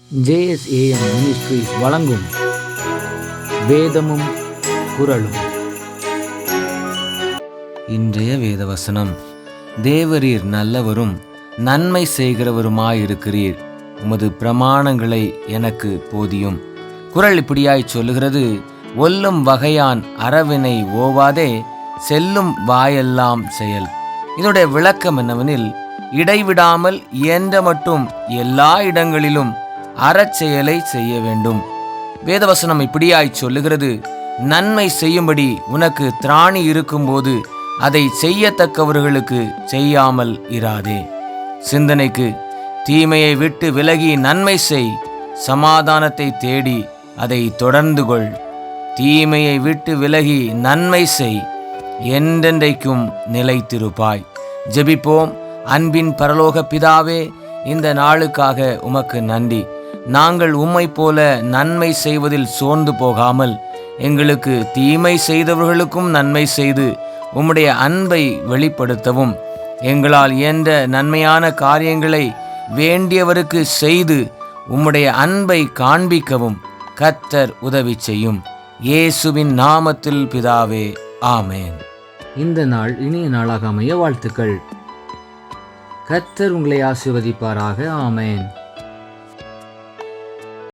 JSAM ministries வழங்கும் வேதமும் குறளும். இன்றைய வேதவசனம்: தேவரீர் நல்லவரும் நன்மை செய்கிறவருமாயிருக்கிறீர், உமது பிரமாணங்களை எனக்கு போதியும். குறள் இப்படியாய் சொல்லுகிறது: ஒல்லும் வகையான் அறவினை ஓவாதே, செல்லும் வாயெல்லாம் செயல். இதனுடைய விளக்கம் என்னவெனில், இடைவிடாமல் இயன்ற மட்டும் எல்லா இடங்களிலும் அறச்செயலை செய்ய வேண்டும். வேதவசனம் இப்படியாய் சொல்லுகிறது: நன்மை செய்யும்படி உனக்கு திராணி இருக்கும்போது அதை செய்யத்தக்கவர்களுக்கு செய்யாமல் இராதே. சிந்தனைக்கு: தீமையை விட்டு விலகி நன்மை செய், சமாதானத்தை தேடி அதை தொடர்ந்து கொள். தீமையை விட்டு விலகி நன்மை செய், என்றென்றைக்கும் நிலைத்திருப்பாய். ஜெபிப்போம். அன்பின் பரலோக பிதாவே, இந்த நாளுக்காக உமக்கு நன்றி. நாங்கள் உம்மை போல நன்மை செய்வதில் சோர்ந்து போகாமல், எங்களுக்கு தீமை செய்தவர்களுக்கும் நன்மை செய்து உம்முடைய அன்பை வெளிப்படுத்தவும், எங்களால் இயன்ற நன்மையான காரியங்களை வேண்டியவருக்கு செய்து உம்முடைய அன்பை காண்பிக்கவும் கர்த்தர் உதவி செய்யும். இயேசுவின் நாமத்தில் பிதாவே, ஆமேன். இந்த நாள் இனிய நாளாக அமைய வாழ்த்துக்கள். கர்த்தர் உங்களை ஆசீர்வதிப்பாராக. ஆமேன்.